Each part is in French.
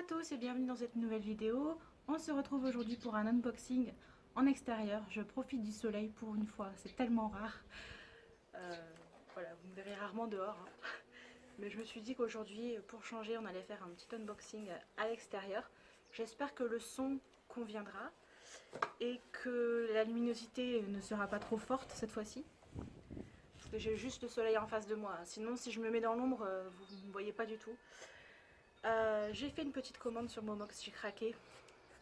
à tous et bienvenue dans cette nouvelle vidéo. On se retrouve aujourd'hui pour un unboxing en extérieur. Je profite du soleil pour une fois, c'est tellement rare. Voilà, vous me verrez rarement dehors. Mais je me suis dit qu'aujourd'hui, pour changer, on allait faire un petit unboxing à l'extérieur. J'espère que le son conviendra et que la luminosité ne sera pas trop forte cette fois-ci. Parce que j'ai juste le soleil en face de moi. Sinon, si je me mets dans l'ombre, vous ne me voyez pas du tout. J'ai fait une petite commande sur Momox, j'ai craqué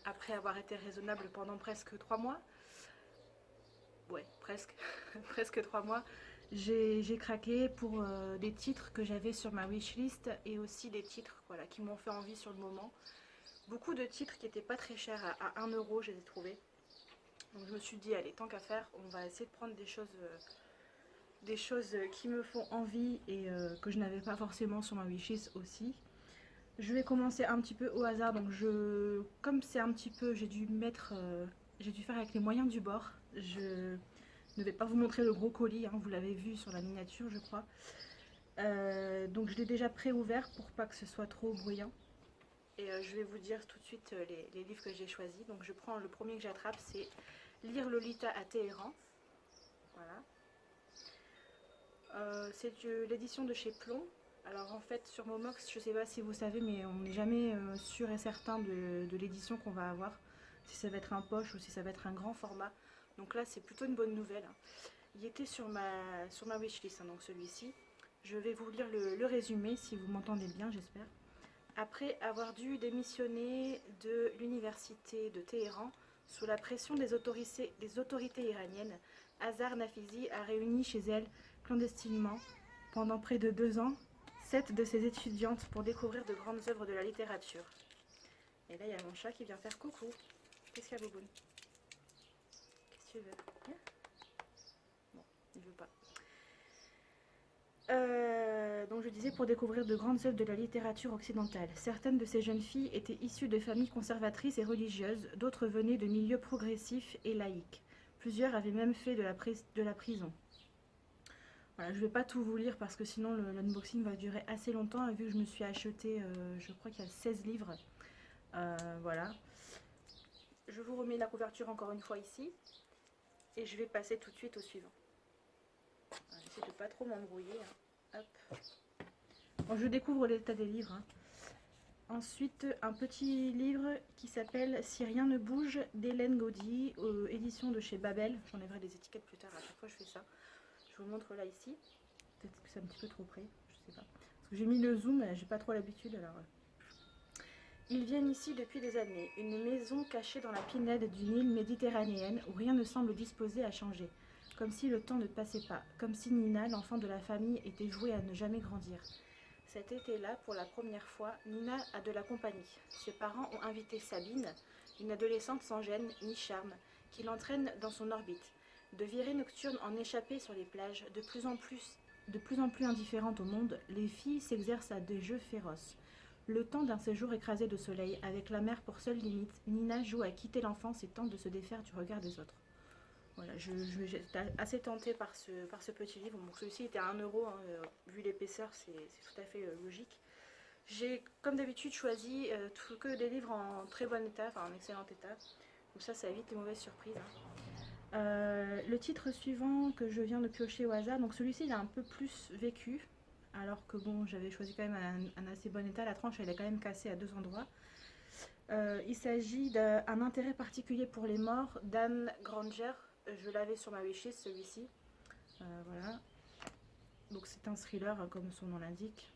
après avoir été raisonnable pendant presque 3 mois. Ouais, presque, presque 3 mois. J'ai craqué pour des titres que j'avais sur ma wishlist et aussi des titres voilà, qui m'ont fait envie sur le moment. Beaucoup de titres qui n'étaient pas très chers, à 1 euro, je les ai trouvés. Donc je me suis dit, allez, tant qu'à faire, on va essayer de prendre des choses qui me font envie et que je n'avais pas forcément sur ma wishlist aussi. Je vais commencer un petit peu au hasard, donc comme c'est un petit peu, j'ai dû faire avec les moyens du bord. Je ne vais pas vous montrer le gros colis, hein, vous l'avez vu sur la miniature je crois. Donc je l'ai déjà pré-ouvert pour pas que ce soit trop bruyant. Et je vais vous dire tout de suite les livres que j'ai choisis. Donc je prends le premier que j'attrape, c'est Lire Lolita à Téhéran. Voilà. C'est l'édition de chez Plomb. Alors en fait sur Momox, je sais pas si vous savez, mais on n'est jamais sûr et certain de l'édition qu'on va avoir. Si ça va être un poche ou si ça va être un grand format. Donc là c'est plutôt une bonne nouvelle. Il était sur ma wishlist, hein, donc celui-ci. Je vais vous lire le résumé si vous m'entendez bien, j'espère. Après avoir dû démissionner de l'université de Téhéran sous la pression des autorités iraniennes, Azar Nafizi a réuni chez elle clandestinement, pendant près de 2 ans, 7 de ses étudiantes pour découvrir de grandes œuvres de la littérature. Et là, il y a mon chat qui vient faire coucou. Qu'est-ce qu'il y a, Bouboune? Qu'est-ce que tu veux? Viens. Bon, il veut pas. Donc je disais pour découvrir de grandes œuvres de la littérature occidentale. Certaines de ces jeunes filles étaient issues de familles conservatrices et religieuses, d'autres venaient de milieux progressifs et laïques. Plusieurs avaient même fait de la prison. Voilà, je ne vais pas tout vous lire parce que sinon l'unboxing va durer assez longtemps, et vu que je me suis acheté, je crois qu'il y a 16 livres. Voilà. Je vous remets la couverture encore une fois ici. Et je vais passer tout de suite au suivant. J'essaie de ne pas trop m'embrouiller. Hein. Hop. Bon, je découvre l'état des livres. Hein. Ensuite, un petit livre qui s'appelle Si rien ne bouge d'Hélène Gaudy, édition de chez Babel. J'enlèverai les étiquettes plus tard, à chaque fois je fais ça. Je vous montre là ici. Peut-être que c'est un petit peu trop près, je sais pas. Parce que j'ai mis le zoom, j'ai pas trop l'habitude alors. Ils viennent ici depuis des années, une maison cachée dans la pinède d'une île méditerranéenne où rien ne semble disposé à changer. Comme si le temps ne passait pas, comme si Nina, l'enfant de la famille, était vouée à ne jamais grandir. Cet été-là, pour la première fois, Nina a de la compagnie. Ses parents ont invité Sabine, une adolescente sans gêne ni charme, qui l'entraîne dans son orbite. De virées nocturnes en échappée sur les plages, de plus en plus indifférentes au monde, les filles s'exercent à des jeux féroces. Le temps d'un séjour écrasé de soleil, avec la mer pour seule limite, Nina joue à quitter l'enfance et tente de se défaire du regard des autres. Voilà, j'étais assez tentée par ce petit livre. Bon, celui-ci était à 1 euro, hein, vu l'épaisseur, c'est tout à fait logique. J'ai, comme d'habitude, choisi que des livres en très bon état, enfin en excellent état. Comme ça évite les mauvaises surprises. Hein. Le titre suivant que je viens de piocher au hasard, donc celui-ci il est un peu plus vécu, alors que bon, j'avais choisi quand même un assez bon état. La tranche elle est quand même cassée à 2 endroits. Il s'agit d'un intérêt particulier pour les morts d'Anne Granger. Je l'avais sur ma wishlist, celui-ci. Voilà. Donc c'est un thriller, hein, comme son nom l'indique.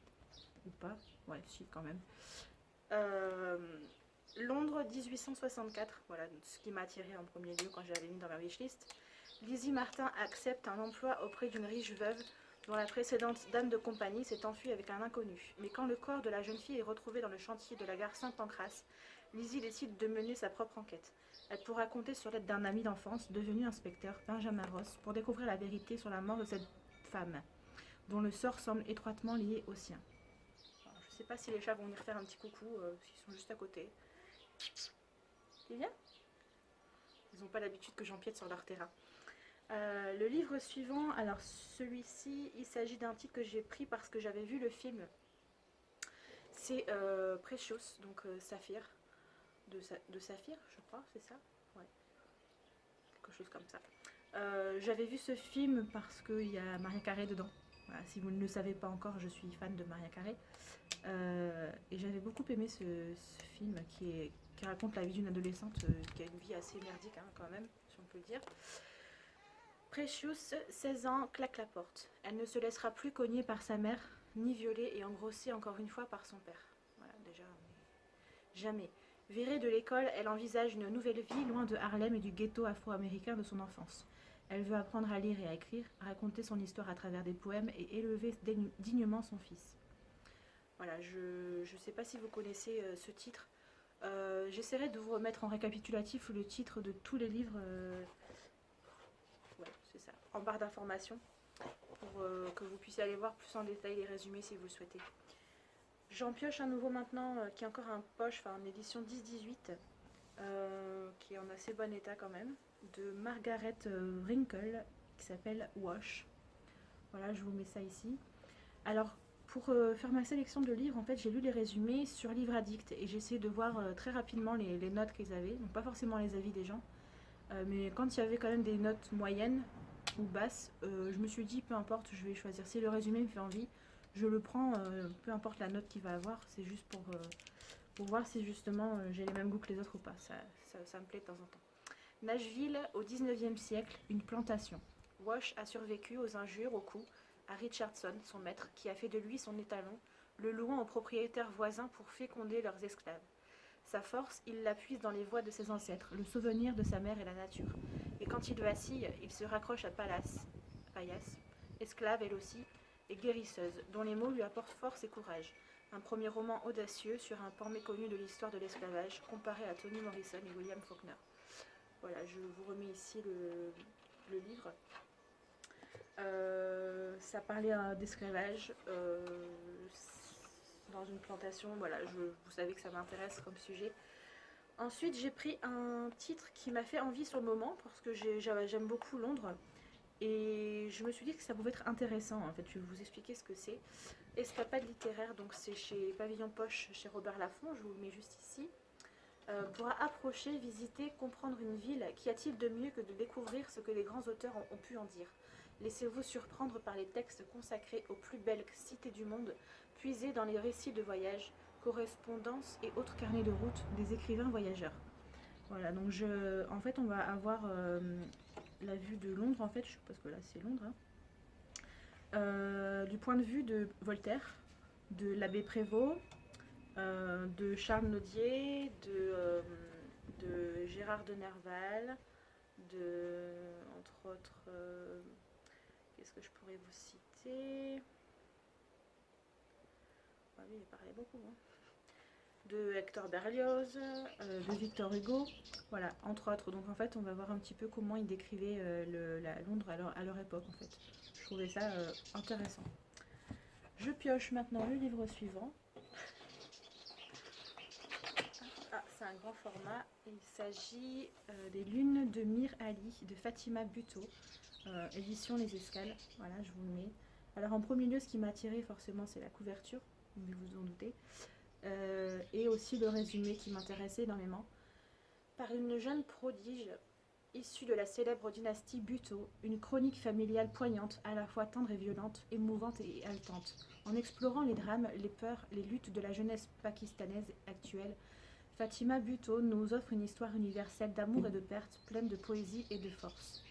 Ou pas. Ouais, si, quand même. Londres 1864. Voilà ce qui m'a attiré en premier lieu quand je l'avais mis dans ma wishlist. Lizzie Martin accepte un emploi auprès d'une riche veuve dont la précédente dame de compagnie s'est enfuie avec un inconnu. Mais quand le corps de la jeune fille est retrouvé dans le chantier de la gare Saint-Pancras, Lizzie décide de mener sa propre enquête. Elle pourra compter sur l'aide d'un ami d'enfance, devenu inspecteur, Benjamin Ross, pour découvrir la vérité sur la mort de cette femme, dont le sort semble étroitement lié au sien. Alors, je ne sais pas si les chats vont venir faire un petit coucou, s'ils sont juste à côté. Tu viens? Ils n'ont pas l'habitude que j'empiète sur leur terrain. Le livre suivant, alors celui-ci, il s'agit d'un titre que j'ai pris parce que j'avais vu le film. C'est Precious, donc Saphir, de Saphir, je crois, c'est ça? Ouais, quelque chose comme ça. J'avais vu ce film parce qu'il y a Maria Carey dedans. Voilà, si vous ne le savez pas encore, je suis fan de Maria Carey. Et j'avais beaucoup aimé ce film qui raconte la vie d'une adolescente qui a une vie assez merdique hein, quand même, si on peut le dire. Precious, 16 ans, claque la porte. Elle ne se laissera plus cogner par sa mère, ni violer et engrosser encore une fois par son père. Voilà, déjà, jamais. Virée de l'école, elle envisage une nouvelle vie loin de Harlem et du ghetto afro-américain de son enfance. Elle veut apprendre à lire et à écrire, raconter son histoire à travers des poèmes et élever dignement son fils. Voilà, je ne sais pas si vous connaissez ce titre. J'essaierai de vous remettre en récapitulatif le titre de tous les livres. Ouais, c'est ça, en barre d'informations, pour que vous puissiez aller voir plus en détail les résumés si vous le souhaitez. J'en pioche un nouveau maintenant qui est encore un poche, enfin en édition 10-18, qui est en assez bon état quand même, de Margaret Wrinkle, qui s'appelle Wash. Voilà, je vous mets ça ici. Alors, pour faire ma sélection de livres, en fait, j'ai lu les résumés sur Livre Addict et j'ai essayé de voir très rapidement les notes qu'ils avaient, donc pas forcément les avis des gens, mais quand il y avait quand même des notes moyennes ou basses, je me suis dit peu importe, je vais choisir. Si le résumé me fait envie, je le prends, peu importe la note qu'il va avoir, c'est juste pour voir si justement j'ai les mêmes goûts que les autres ou pas. Ça me plaît de temps en temps. Nashville, au 19e siècle, une plantation. Wash a survécu aux injures, aux coups, à Richardson, son maître, qui a fait de lui son étalon, le louant aux propriétaires voisins pour féconder leurs esclaves. Sa force, il la puise dans les voies de ses ancêtres, le souvenir de sa mère et la nature. Et quand il vacille, il se raccroche à Paillasse, esclave elle aussi, et guérisseuse, dont les mots lui apportent force et courage. Un premier roman audacieux sur un pan méconnu de l'histoire de l'esclavage, comparé à Toni Morrison et William Faulkner. Voilà, je vous remets ici le livre. Ça parlait d'esclavage dans une plantation. Voilà, vous savez que ça m'intéresse comme sujet. Ensuite, j'ai pris un titre qui m'a fait envie sur le moment parce que j'aime beaucoup Londres. Et je me suis dit que ça pouvait être intéressant. En fait, je vais vous expliquer ce que c'est. Escapade littéraire, donc c'est chez Pavillon Poche, chez Robert Laffont. Je vous le mets juste ici. Pour approcher, visiter, comprendre une ville, qu'y a-t-il de mieux que de découvrir ce que les grands auteurs ont pu en dire? Laissez-vous surprendre par les textes consacrés aux plus belles cités du monde, puisés dans les récits de voyage, correspondances et autres carnets de route des écrivains voyageurs. Voilà, donc en fait, on va avoir la vue de Londres, en fait, parce que là, c'est Londres, hein. Du point de vue de Voltaire, de l'abbé Prévost, de Charles Nodier, de Gérard de Nerval, entre autres, qu'est-ce que je pourrais vous citer? Ah oui, il parlait beaucoup, hein. De Hector Berlioz, de Victor Hugo, voilà, entre autres. Donc en fait, on va voir un petit peu comment ils décrivaient la Londres à leur époque, en fait. Je trouvais ça intéressant. Je pioche maintenant le livre suivant. Ah, c'est un grand format. Il s'agit des Lunes de Mir Ali de Fatima Buteau, édition Les Escales. Voilà, je vous le mets. Alors en premier lieu, ce qui m'a attiré forcément, c'est la couverture, mais vous en doutez. Et aussi le résumé qui m'intéressait énormément. Par une jeune prodige issue de la célèbre dynastie Bhutto, une chronique familiale poignante, à la fois tendre et violente, émouvante et haletante. En explorant les drames, les peurs, les luttes de la jeunesse pakistanaise actuelle, Fatima Bhutto nous offre une histoire universelle d'amour et de perte, pleine de poésie et de force.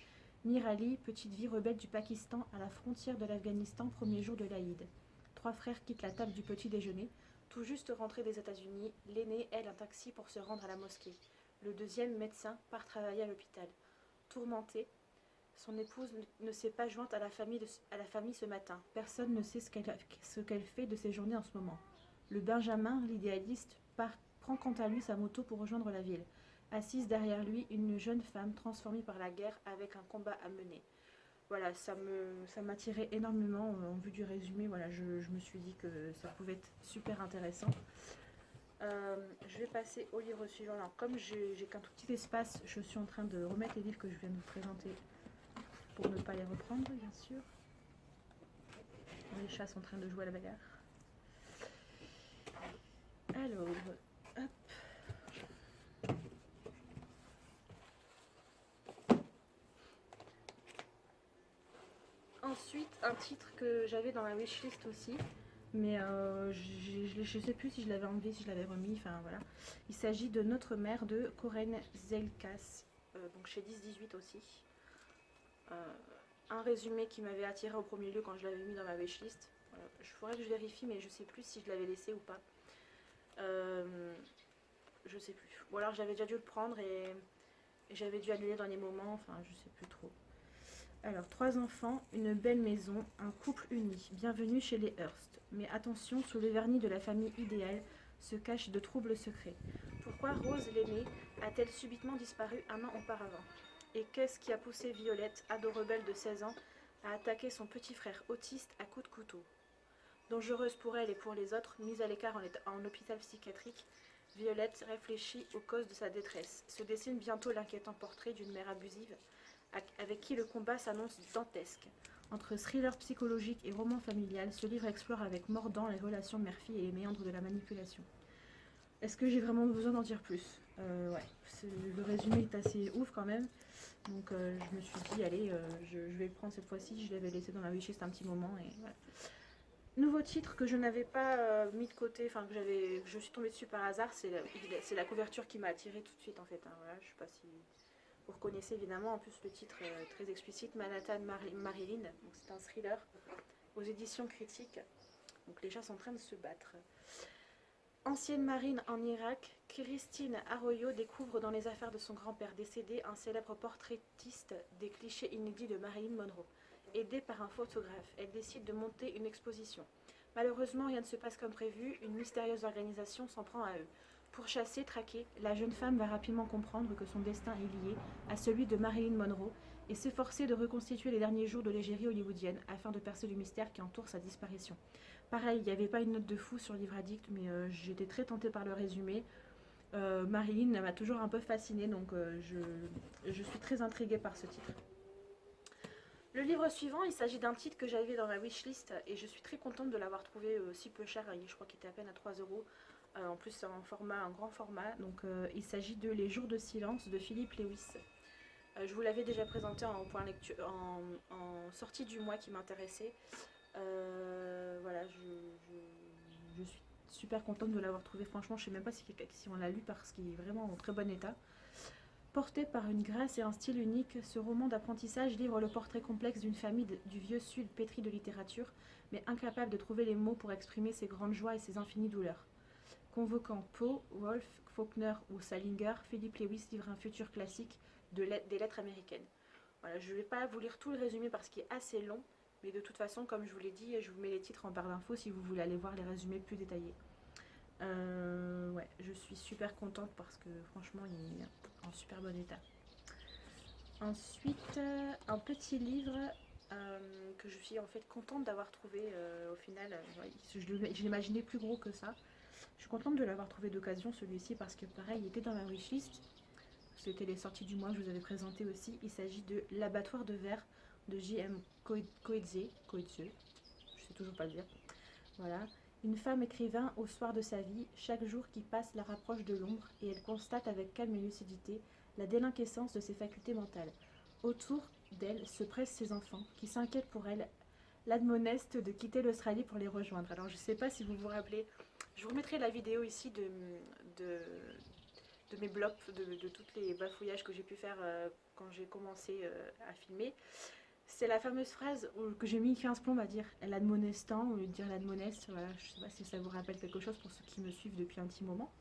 Mir Ali, petite vie rebelle du Pakistan à la frontière de l'Afghanistan, premier jour de l'Aïd. 3 frères quittent la table du petit déjeuner. Tout juste rentré des États-Unis, l'aîné aile un taxi pour se rendre à la mosquée. Le deuxième, médecin, part travailler à l'hôpital. Tourmenté, son épouse ne s'est pas jointe à la famille ce matin. Personne ne sait ce qu'elle fait de ses journées en ce moment. Le Benjamin, l'idéaliste, prend quant à lui sa moto pour rejoindre la ville. Assise derrière lui, une jeune femme transformée par la guerre avec un combat à mener. Voilà, ça m'attirait énormément en vue du résumé. Voilà, je me suis dit que ça pouvait être super intéressant. Je vais passer au livre suivant. Alors, comme j'ai qu'un tout petit espace, je suis en train de remettre les livres que je viens de vous présenter pour ne pas les reprendre, bien sûr. Les chats sont en train de jouer à la bagarre. Alors, hop. Ensuite, un titre que j'avais dans ma wishlist aussi, mais je sais plus si je l'avais enlevé, si je l'avais remis, enfin voilà. Il s'agit de Notre Mère de Corinne Zelkas, donc chez 10-18 aussi. Un résumé qui m'avait attiré au premier lieu quand je l'avais mis dans ma wishlist. Voilà. Il faudrait que je vérifie, mais je sais plus si je l'avais laissé ou pas. Je sais plus. Ou alors j'avais déjà dû le prendre et j'avais dû annuler dans les moments, enfin je sais plus trop. Alors, 3 enfants, une belle maison, un couple uni. Bienvenue chez les Hearst. Mais attention, sous le vernis de la famille idéale se cachent de troubles secrets. Pourquoi Rose l'aînée a-t-elle subitement disparu un an auparavant? Et qu'est-ce qui a poussé Violette, ado rebelle de 16 ans, à attaquer son petit frère autiste à coups de couteau? Dangereuse pour elle et pour les autres, mise à l'écart en hôpital psychiatrique, Violette réfléchit aux causes de sa détresse. Se dessine bientôt l'inquiétant portrait d'une mère abusive, avec qui le combat s'annonce dantesque. Entre thriller psychologique et roman familial, ce livre explore avec mordant les relations mère-fille et les méandres de la manipulation. Est-ce que j'ai vraiment besoin d'en dire plus? Ouais, le résumé est assez ouf quand même. Donc je me suis dit, allez, je vais le prendre cette fois-ci. Je l'avais laissé dans ma wishlist un petit moment. Et voilà. Nouveau titre que je n'avais pas mis de côté, enfin que je suis tombée dessus par hasard, c'est la couverture qui m'a attirée tout de suite en fait. Hein, voilà, je sais pas si vous reconnaissez évidemment, en plus le titre très explicite, Manhattan Marilyn, donc c'est un thriller aux éditions critiques. Donc les chats sont en train de se battre. Ancienne marine en Irak, Christine Arroyo découvre dans les affaires de son grand-père décédé un célèbre portraitiste des clichés inédits de Marilyn Monroe. Aidée par un photographe, elle décide de monter une exposition. Malheureusement, rien ne se passe comme prévu, une mystérieuse organisation s'en prend à eux. Pourchassée, traquée, la jeune femme va rapidement comprendre que son destin est lié à celui de Marilyn Monroe et s'efforcer de reconstituer les derniers jours de l'égérie hollywoodienne afin de percer le mystère qui entoure sa disparition. Pareil, il n'y avait pas une note de fou sur Livre Addict, mais j'étais très tentée par le résumé. Marilyn m'a toujours un peu fascinée, donc je suis très intriguée par ce titre. Le livre suivant, il s'agit d'un titre que j'avais dans ma wishlist et je suis très contente de l'avoir trouvé si peu cher. Je crois qu'il était à peine à 3 euros. En plus, c'est un grand format. Donc, il s'agit de Les Jours de silence de Philippe Lewis. Je vous l'avais déjà présenté en point lecture, en sortie du mois qui m'intéressait. Voilà, je suis super contente de l'avoir trouvé. Franchement, je ne sais même pas si on l'a lu parce qu'il est vraiment en très bon état. Porté par une grâce et un style unique, ce roman d'apprentissage livre le portrait complexe d'une famille du vieux sud pétrie de littérature, mais incapable de trouver les mots pour exprimer ses grandes joies et ses infinies douleurs. Convoquant Poe, Wolfe, Faulkner ou Salinger, Philip Lewis livre un futur classique des lettres américaines. Voilà, je ne vais pas vous lire tout le résumé parce qu'il est assez long, mais de toute façon, comme je vous l'ai dit, je vous mets les titres en barre d'infos si vous voulez aller voir les résumés plus détaillés. Ouais, je suis super contente parce que franchement, il est en super bon état. Ensuite, un petit livre que je suis en fait contente d'avoir trouvé au final. Je l'imaginais plus gros que ça. Je suis contente de l'avoir trouvé d'occasion celui-ci parce que pareil, il était dans ma wishlist. C'était les sorties du mois que je vous avais présenté aussi. Il s'agit de L'abattoir de verre de J.M. Coetzee. Je sais toujours pas le dire. Voilà. Une femme écrivain au soir de sa vie, chaque jour qui passe la rapproche de l'ombre et elle constate avec calme et lucidité la délinquescence de ses facultés mentales. Autour d'elle se pressent ses enfants qui s'inquiètent pour elle, l'admoneste de quitter l'Australie pour les rejoindre. Alors je ne sais pas si vous vous rappelez, je vous remettrai la vidéo ici de mes blops, de tous les bafouillages que j'ai pu faire quand j'ai commencé à filmer. C'est la fameuse phrase que j'ai mis 15 plombs à dire l'admonestant au lieu de dire l'admoneste. Voilà, je ne sais pas si ça vous rappelle quelque chose pour ceux qui me suivent depuis un petit moment.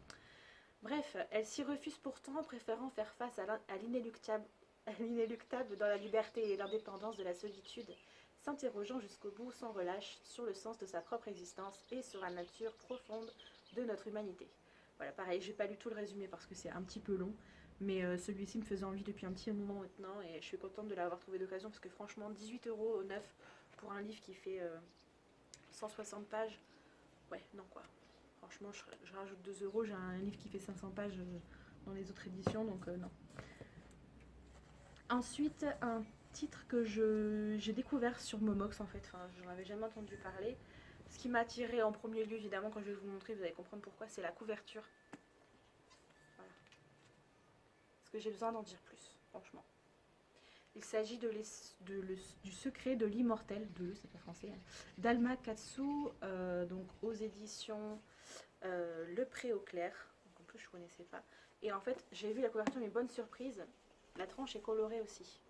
Bref, elle s'y refuse pourtant, préférant faire face à l'inéluctable dans la liberté et l'indépendance de la solitude, s'interrogeant jusqu'au bout sans relâche sur le sens de sa propre existence et sur la nature profonde de notre humanité. Voilà, pareil, j'ai pas lu tout le résumé parce que c'est un petit peu long, mais celui-ci me faisait envie depuis un petit moment maintenant et je suis contente de l'avoir trouvé d'occasion parce que franchement, 18 € neuf pour un livre qui fait 160 pages, ouais, non quoi. Franchement, je rajoute 2 €, j'ai un livre qui fait 500 pages dans les autres éditions, donc non. Ensuite, un titre que j'ai découvert sur Momox en fait, enfin, j'en avais jamais entendu parler. Ce qui m'a attiré en premier lieu, évidemment, quand je vais vous montrer, vous allez comprendre pourquoi, c'est la couverture. Voilà. Parce que j'ai besoin d'en dire plus, franchement. Il s'agit du secret de l'immortel, c'est pas français, hein, d'Alma Katsu, donc aux éditions Le Pré au Clair. Donc en plus, je connaissais pas. Et en fait, j'ai vu la couverture, mais bonne surprise, la tranche est colorée aussi.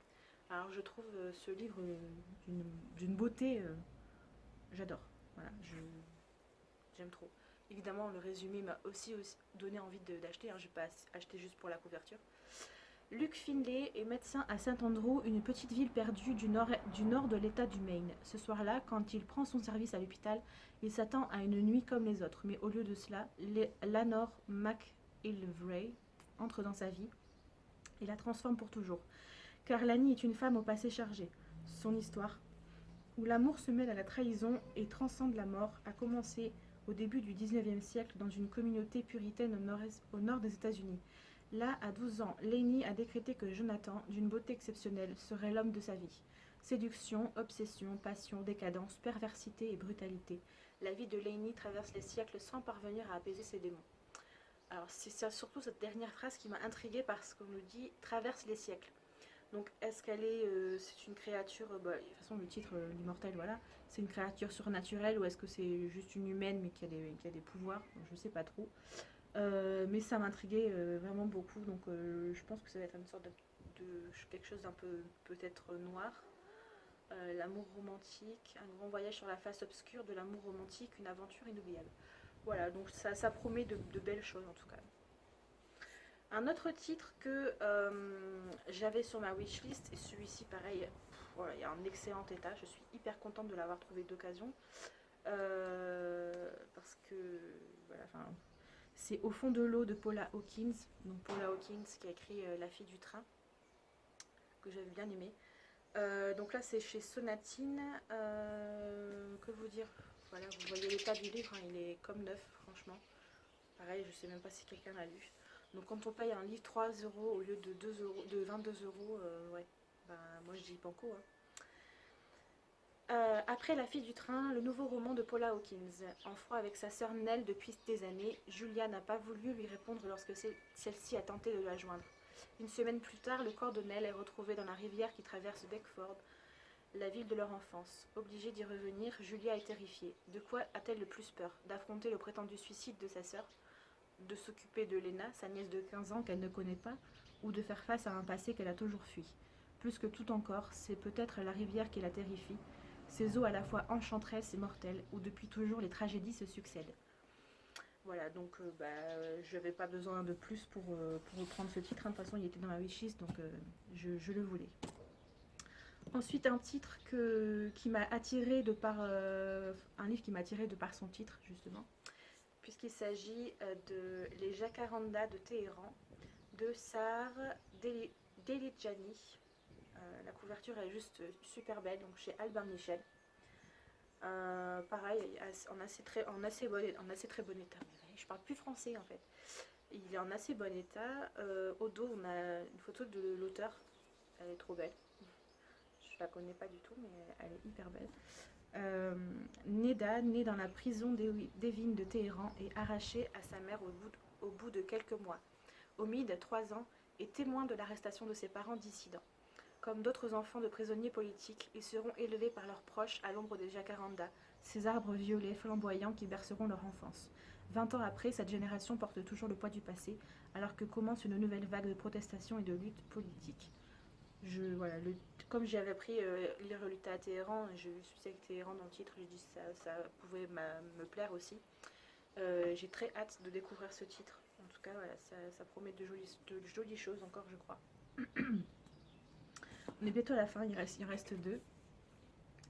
Alors je trouve ce livre d'une beauté, j'adore. Voilà, j'aime trop. Évidemment, le résumé m'a aussi donné envie d'acheter, hein, je n'ai pas acheté juste pour la couverture. Luke Finlay est médecin à St Andrew, une petite ville perdue du nord de l'état du Maine. Ce soir-là, quand il prend son service à l'hôpital, il s'attend à une nuit comme les autres. Mais au lieu de cela, Lanor McIlvray entre dans sa vie et la transforme pour toujours. Car Lani est une femme au passé chargé. Son histoire, où l'amour se mêle à la trahison et transcende la mort, a commencé au début du 19e siècle dans une communauté puritaine au nord des États-Unis. Là, à 12 ans, Lainey a décrété que Jonathan, d'une beauté exceptionnelle, serait l'homme de sa vie. Séduction, obsession, passion, décadence, perversité et brutalité. La vie de Lainey traverse les siècles sans parvenir à apaiser ses démons. Alors c'est surtout cette dernière phrase qui m'a intriguée parce qu'on nous dit « traverse les siècles ». Donc est-ce qu'elle est, c'est une créature, de toute façon le titre, l'immortel, voilà, c'est une créature surnaturelle ou est-ce que c'est juste une humaine mais qui a des pouvoirs, donc, je sais pas trop. Mais ça m'intriguait vraiment beaucoup, donc je pense que ça va être une sorte de quelque chose d'un peu peut-être noir. L'amour romantique, un grand voyage sur la face obscure de l'amour romantique, une aventure inoubliable. Voilà, donc ça promet de belles choses en tout cas. Un autre titre que j'avais sur ma wishlist, et celui-ci pareil, voilà, il est en excellent état, je suis hyper contente de l'avoir trouvé d'occasion. Parce que voilà, c'est Au fond de l'eau de Paula Hawkins. Donc Paula Hawkins qui a écrit La fille du train, que j'avais bien aimé. Donc là c'est chez Sonatine. Que vous dire, voilà, vous voyez l'état du livre, hein, il est comme neuf franchement. Pareil, je sais même pas si quelqu'un l'a lu. Donc quand on paye un livre 3 € au lieu de 22 €, ouais, bah, moi je dis banco. Hein. Après La fille du train, le nouveau roman de Paula Hawkins. En froid avec sa sœur Nell depuis des années, Julia n'a pas voulu lui répondre lorsque celle-ci a tenté de la joindre. Une semaine plus tard, le corps de Nell est retrouvé dans la rivière qui traverse Beckford, la ville de leur enfance. Obligée d'y revenir, Julia est terrifiée. De quoi a-t-elle le plus peur? D'affronter le prétendu suicide de sa sœur? De s'occuper de Lena, sa nièce de 15 ans qu'elle ne connaît pas? Ou de faire face à un passé qu'elle a toujours fui? Plus que tout encore, c'est peut-être la rivière qui la terrifie, ces eaux à la fois enchanteresses et mortelles, où depuis toujours les tragédies se succèdent. Voilà, donc je n'avais pas besoin de plus pour reprendre ce titre. Hein. De toute façon, il était dans ma wishlist, donc je le voulais. Ensuite, un titre qui m'a attiré de par... un livre qui m'a attiré de par son titre, justement, puisqu'il s'agit de Les Jacarandas de Téhéran, de Sahar Delidjani. La couverture est juste super belle, donc chez Albin Michel. Pareil, en assez très bon état. Je parle plus français en fait. Il est en assez bon état. Au dos, on a une photo de l'auteur. Elle est trop belle. Je la connais pas du tout, mais elle est hyper belle. Neda, née dans la prison d'Evin de Téhéran, est arrachée à sa mère au bout de quelques mois. Omid, 3 ans, est témoin de l'arrestation de ses parents dissidents. Comme d'autres enfants de prisonniers politiques, ils seront élevés par leurs proches à l'ombre des jacarandas, ces arbres violets flamboyants qui berceront leur enfance. 20 ans après, cette génération porte toujours le poids du passé, alors que commence une nouvelle vague de protestations et de luttes politiques. Voilà, comme j'avais appris lire le Lutte à Téhéran, je suis avec Téhéran dans le titre, je dis que ça pouvait me plaire aussi. J'ai très hâte de découvrir ce titre. En tout cas, voilà, ça promet de jolies choses encore, je crois. On est bientôt à la fin, il reste 2.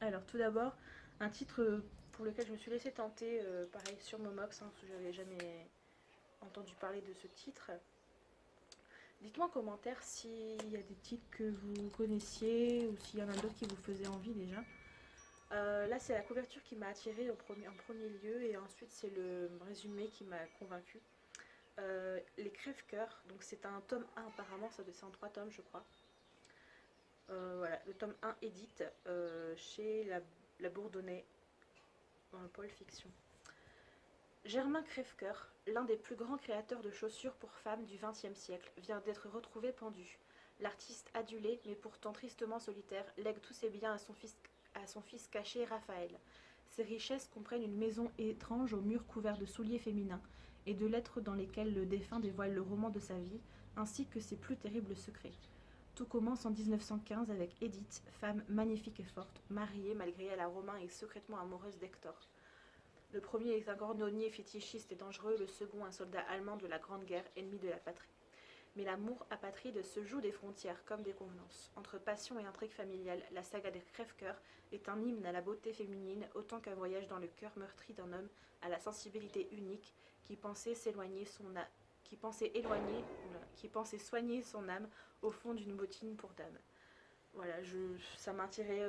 Alors tout d'abord, un titre pour lequel je me suis laissée tenter, pareil sur Momox, hein, parce que je n'avais jamais entendu parler de ce titre. Dites-moi en commentaire s'il y a des titres que vous connaissiez ou s'il y en a d'autres qui vous faisaient envie déjà. Là c'est la couverture qui m'a attirée en premier lieu et ensuite c'est le résumé qui m'a convaincue. Les Crève-Cœurs, donc c'est un tome 1 apparemment, c'est en 3 tomes je crois. Voilà, le tome 1 édite chez la Bourdonnais. dans le pôle fiction. Germain Crèvecoeur, l'un des plus grands créateurs de chaussures pour femmes du XXe siècle, vient d'être retrouvé pendu. L'artiste adulé, mais pourtant tristement solitaire, lègue tous ses biens à son fils caché Raphaël. Ses richesses comprennent une maison étrange aux murs couverts de souliers féminins et de lettres dans lesquelles le défunt dévoile le roman de sa vie, ainsi que ses plus terribles secrets. Tout commence en 1915 avec Edith, femme magnifique et forte, mariée malgré elle à Romain et secrètement amoureuse d'Hector. Le premier est un cordonnier fétichiste et dangereux, le second un soldat allemand de la Grande Guerre, ennemi de la patrie. Mais l'amour apatride se joue des frontières comme des convenances. Entre passion et intrigue familiale, la saga des Crèvecoeur est un hymne à la beauté féminine autant qu'un voyage dans le cœur meurtri d'un homme à la sensibilité unique qui pensait soigner son âme au fond d'une bottine pour dame. Voilà, ça m'attirait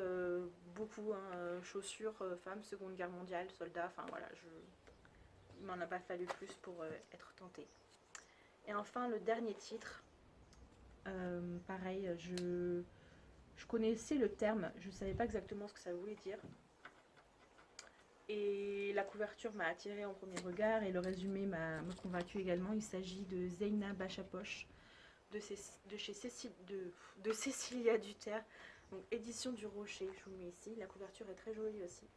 beaucoup, hein, chaussures, femmes, Seconde Guerre mondiale, soldats, enfin voilà, il m'en a pas fallu plus pour être tentée. Et enfin, le dernier titre, pareil, je connaissais le terme, je ne savais pas exactement ce que ça voulait dire. Et la couverture m'a attirée en premier regard et le résumé m'a convaincu également. Il s'agit de Zeina Bachapoche, de Cécilia Duterre, donc édition du Rocher, je vous le mets ici. La couverture est très jolie aussi.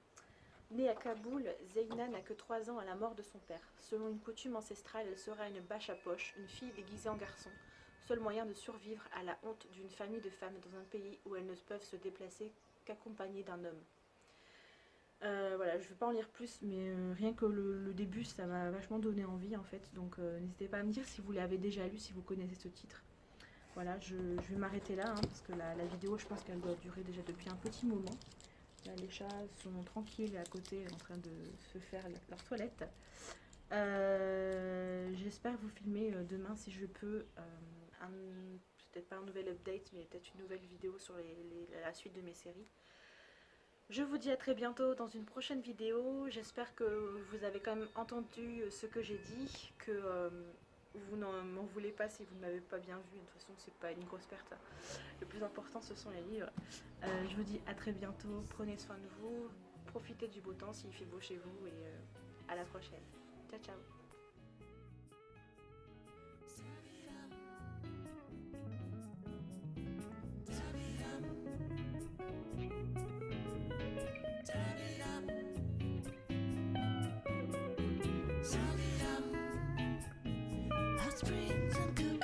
Née à Kaboul, Zeina n'a que 3 ans à la mort de son père. Selon une coutume ancestrale, elle sera une Bachapoche, une fille déguisée en garçon. Seul moyen de survivre à la honte d'une famille de femmes dans un pays où elles ne peuvent se déplacer qu'accompagnées d'un homme. Voilà, je ne vais pas en lire plus, mais rien que le début, ça m'a vachement donné envie en fait. Donc n'hésitez pas à me dire si vous l'avez déjà lu, si vous connaissez ce titre. Voilà, je vais m'arrêter là, hein, parce que la vidéo, je pense qu'elle doit durer déjà depuis un petit moment. Là, les chats sont tranquilles à côté en train de se faire leur toilette. J'espère vous filmer demain si je peux. Peut-être pas un nouvel update, mais peut-être une nouvelle vidéo sur la suite de mes séries. Je vous dis à très bientôt dans une prochaine vidéo. J'espère que vous avez quand même entendu ce que j'ai dit, que vous m'en voulez pas si vous ne m'avez pas bien vu. De toute façon, c'est pas une grosse perte. Le plus important, ce sont les livres. Je vous dis à très bientôt. Prenez soin de vous. Profitez du beau temps s'il fait beau chez vous. Et à la prochaine. Ciao, ciao. Springs and